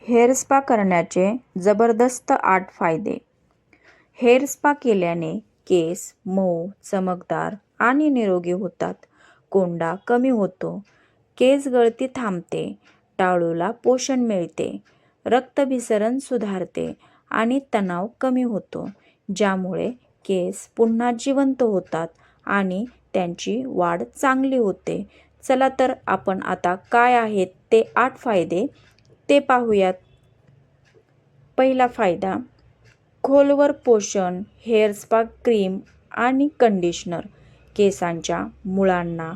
Hair spa करण्याचे जबरदस्त 8 फायदे. हेअर स्पा केल्याने केस मऊ, चमकदार आणि निरोगी होतात. कोंडा कमी होतो, केस गळती थांबते, टाळूला पोषण मिळते, रक्तभिसरण सुधारते आणि तणाव कमी होतो, ज्यामुळे केस पुन्हा जिवंत होतात आणि त्यांची वाढ चांगली होते. चला तर आपण आता काय आहेत ते 8 फायदे ते पाहूयात. पहिला फायदा, खोलवर पोषण. हेअर स्पा क्रीम आणि कंडिशनर केसांच्या मुळांना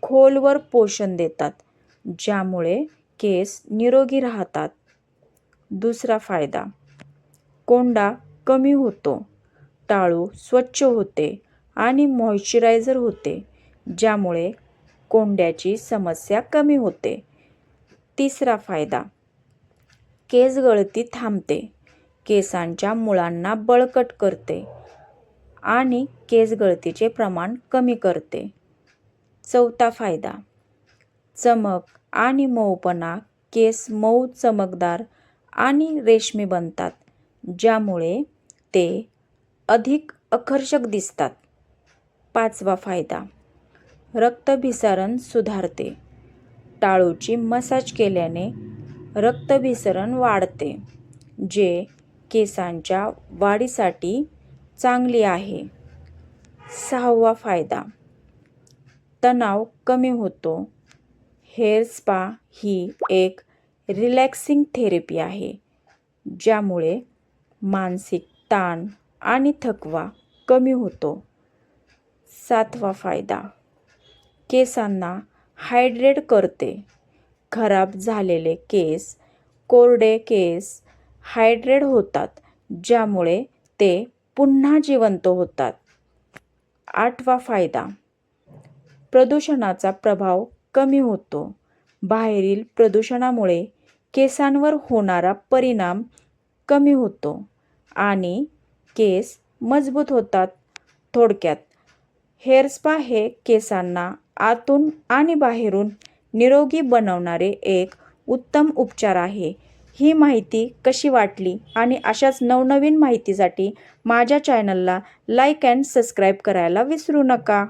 खोलवर पोषण देतात, ज्यामुळे केस निरोगी राहतात. दुसरा फायदा, कोंडा कमी होतो. टाळू स्वच्छ होते आणि मॉइश्चरायझर होते, ज्यामुळे कोंड्याची समस्या कमी होते. तिसरा फायदा, केस गळती थांबते. केसांच्या मुळांना बळकट करते आणि केस गळतीचे प्रमाण कमी करते. चौथा फायदा, चमक आणि मऊपणा. केस मऊ, चमकदार आणि रेशमी बनतात, ज्यामुळे ते अधिक आकर्षक दिसतात. पाचवा फायदा, रक्तभिसरण सुधारते. टाळूची मसाज केल्याने रक्तभिसरण वाढते, जे केसांच्या वाढीसाठी चांगली आहे. सहावा फायदा, तणाव कमी होतो. हेअर स्पा ही एक रिलॅक्सिंग थेरपी आहे, ज्यामुळे मानसिक ताण आणि थकवा कमी होतो. सातवा फायदा, केसांना हायड्रेट करते. खराब झालेले केस, कोरडे केस हायड्रेट होतात, ज्यामुळे ते पुन्हा जिवंत होतात. आठवा फायदा, प्रदूषणाचा प्रभाव कमी होतो. बाहेरील प्रदूषणामुळे केसांवर होणारा परिणाम कमी होतो आणि केस मजबूत होतात. थोडक्यात, हेअर स्पा हे केसांना आतून आणि बाहेरून निरोगी बनवणारे एक उत्तम उपचार आहे. ही माहिती कशी वाटली आणि अशाच नवनवीन माहितीसाठी माझ्या चॅनलला लाईक अँड सबस्क्राईब करायला विसरू नका.